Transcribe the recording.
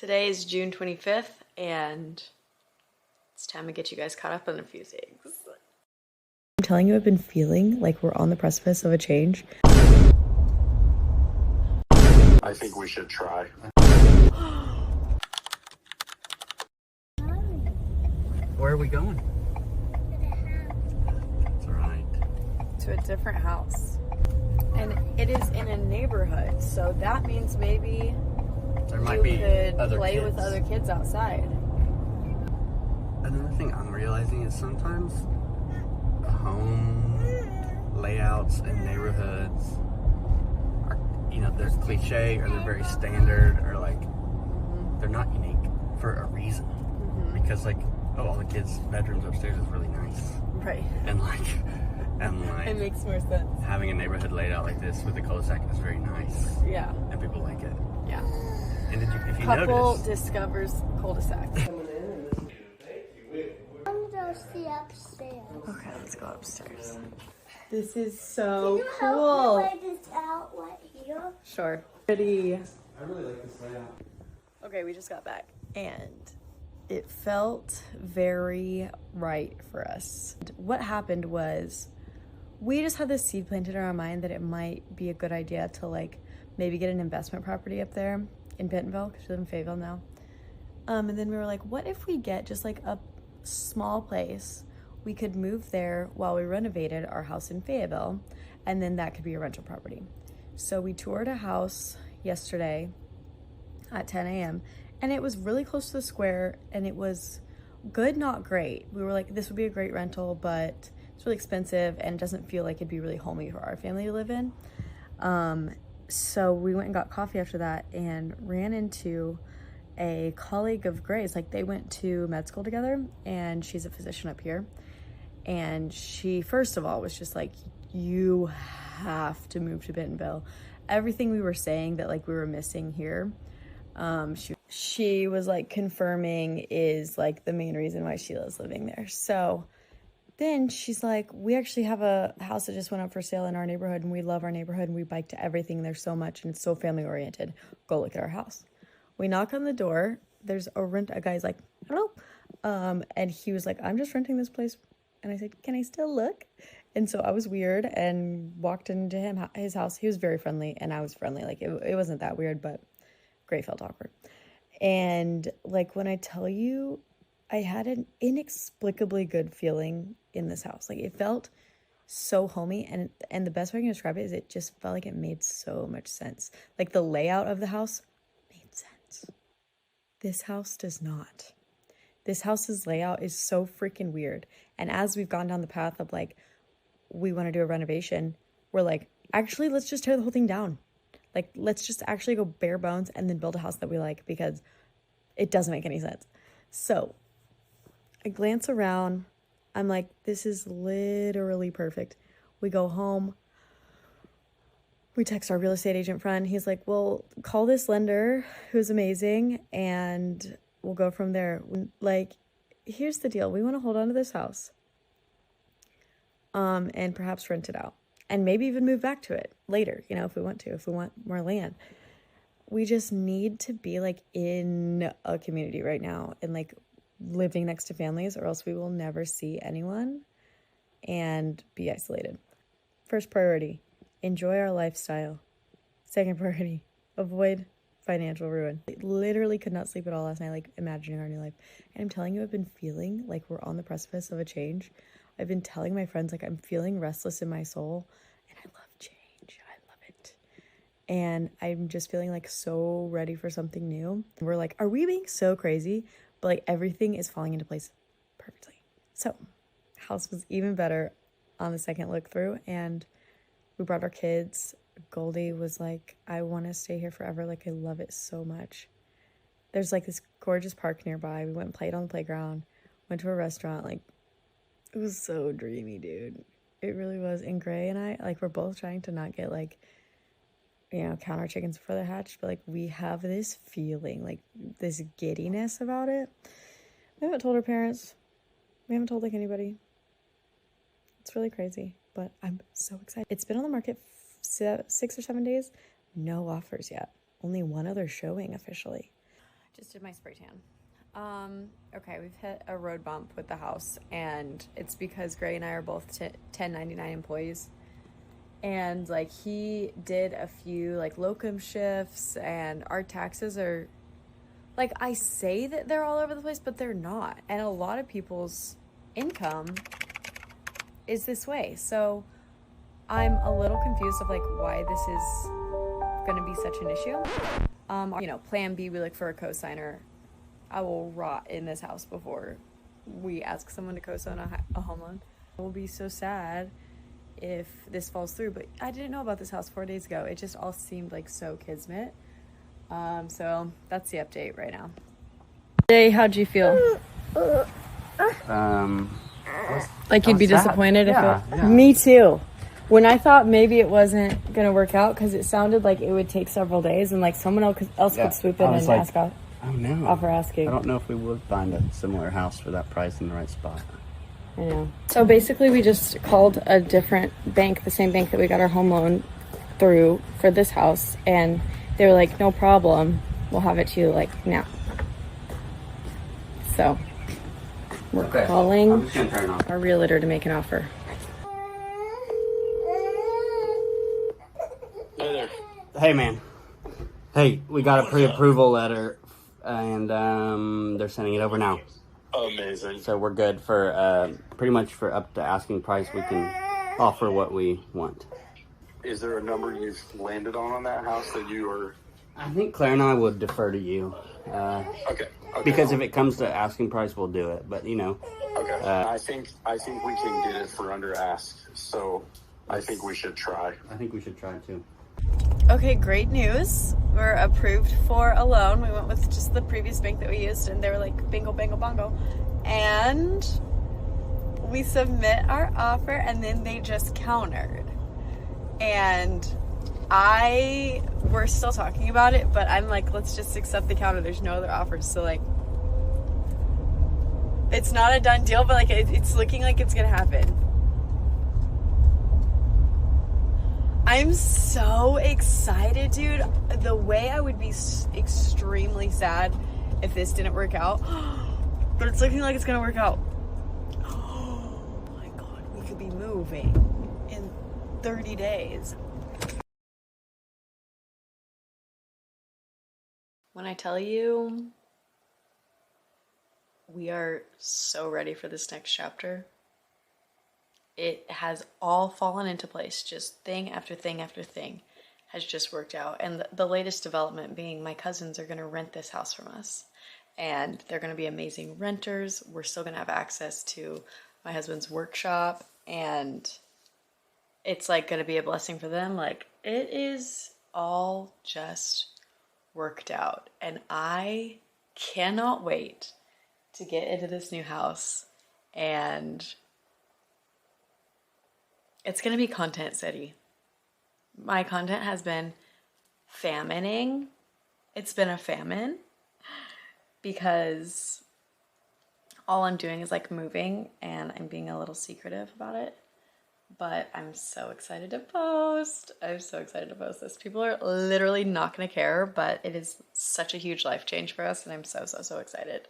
Today is June 25th, and it's time to get you guys caught up on a few things. I'm telling you, I've been feeling like we're on the precipice of a change. I think we should try. Where are we going? That's right. To a different house. And it is in a neighborhood, so that means maybe There might you be could other play kids. with other kids outside. Another thing I'm realizing is sometimes home layouts and neighborhoods are, they're cliche or they're very standard or like they're not unique for a reason. Because all the kids' bedrooms upstairs is really nice. Right. And like It makes more sense. having a neighborhood laid out like this with a cul-de-sac is very nice. Yeah. And people like it. Yeah. And if you Couple notice, discovers cul-de-sac. I'm gonna go see upstairs. Okay, let's go upstairs. This is so Can you help cool. me lay this out right here? Sure. Pretty. I really like this layout. Okay, we just got back and it felt very right for us. What happened was we just had this seed planted in our mind that it might be a good idea to maybe get an investment property up there in Bentonville, because we live in Fayetteville now. And then we were like, what if we get just a small place? We could move there while we renovated our house in Fayetteville, and then that could be a rental property. So we toured a house yesterday at 10 a.m. and it was really close to the square, and it was good, not great. We were like, this would be a great rental, but it's really expensive and it doesn't feel like it'd be really homey for our family to live in. So we went and got coffee after that and ran into a colleague of Gray's. They went to med school together, and she's a physician up here. And she, first of all, was just like, you have to move to Bentonville. Everything we were saying that we were missing here, she was confirming is the main reason why Sheila's living there. So then she's like, we actually have a house that just went up for sale in our neighborhood, and we love our neighborhood, and we bike to everything there so much, and it's so family oriented. Go look at our house. We knock on the door. There's a guy's like, hello. And he was like, I'm just renting this place. And I said, can I still look? And so I was weird and walked into his house. He was very friendly, and I was friendly. It wasn't that weird, but Gray felt awkward. And when I tell you, I had an inexplicably good feeling in this house. It felt so homey, and the best way I can describe it is it just felt like it made so much sense. The layout of the house made sense. This house does not. This house's layout is so freaking weird. And as we've gone down the path of we want to do a renovation, we're actually, let's just tear the whole thing down. Let's just actually go bare bones and then build a house that we like, because it doesn't make any sense. So I glance around. I'm like, this is literally perfect. We go home. We text our real estate agent friend. He's like, well, call this lender who's amazing, and we'll go from there. Here's the deal. We want to hold on to this house, and perhaps rent it out, and maybe even move back to it later, if we want more land. We just need to be in a community right now and living next to families, or else we will never see anyone and be isolated. First priority, enjoy our lifestyle. Second priority, avoid financial ruin. I literally could not sleep at all last night, imagining our new life. And I'm telling you, I've been feeling like we're on the precipice of a change. I've been telling my friends, I'm feeling restless in my soul, and I love change. I love it. And I'm just feeling so ready for something new. We're are we being so crazy? But everything is falling into place perfectly. So house was even better on the second look through, and we brought our kids. Goldie was like, I want to stay here forever. I love it so much. There's this gorgeous park nearby. We went and played on the playground, went to a restaurant. It was so dreamy, dude. It really was. And Gray and I, we're both trying to not get count our chickens before they're hatched, but we have this feeling, this giddiness about it. We haven't told our parents. We haven't told anybody. It's really crazy, but I'm so excited. It's been on the market 6 or 7 days. No offers yet. Only one other showing officially. Just did my spray tan. Okay, we've hit a road bump with the house, and it's because Gray and I are both 1099 employees. And like he did a few like locum shifts, and our taxes are like, I say that they're all over the place, but they're not. And a lot of people's income is this way. So I'm a little confused of like why this is going to be such an issue. You know, plan B, we look for a cosigner. I will rot in this house before we ask someone to co-sign a home loan. I will be so sad if this falls through, but I didn't know about this house 4 days ago. It just all seemed like so kismet. So that's the update right now. Jay, how'd you feel? Like you'd be disappointed if it... Me too. When I thought maybe it wasn't gonna work out because it sounded like it would take several days and like someone else could swoop in and like, ask out. Oh no. Offer asking. I don't know if we would find a similar house for that price in the right spot. I know. So basically we just called a different bank, the same bank that we got our home loan through for this house, and they were like, no problem, we'll have it to you like now. So we're calling our realtor to make an offer. Hey there. Hey man. Hey, we got a pre-approval letter and they're sending it over now. Amazing. So we're good for pretty much for up to asking price. We can offer what we want. Is there a number you've landed on that house that you are... I think Claire and I would defer to you. Okay. Because if it comes to asking price, we'll do it. But you know. Okay. I think we can get it for under ask. So I think we should try. I think we should try too. Okay, great news. We're approved for a loan. We went with just the previous bank that we used, and they were like, bingo, bango, bongo. And we submit our offer, and then they just countered. And we're still talking about it, but I'm like, let's just accept the counter. There's no other offers. So like, it's not a done deal, but like, it's looking like it's gonna happen. I'm so excited, dude. The way I would be extremely sad if this didn't work out, but it's looking like it's gonna work out. Oh my God, we could be moving in 30 days. When I tell you, we are so ready for this next chapter. It has all fallen into place. Just thing after thing after thing has just worked out. And the latest development being my cousins are going to rent this house from us. And they're going to be amazing renters. We're still going to have access to my husband's workshop. And it's like going to be a blessing for them. Like, it is all just worked out. And I cannot wait to get into this new house. And it's going to be content city. My content has been famining. It's been a famine because all I'm doing is like moving, and I'm being a little secretive about it. But I'm so excited to post. I'm so excited to post this. People are literally not going to care, but it is such a huge life change for us, and I'm so, so, so excited.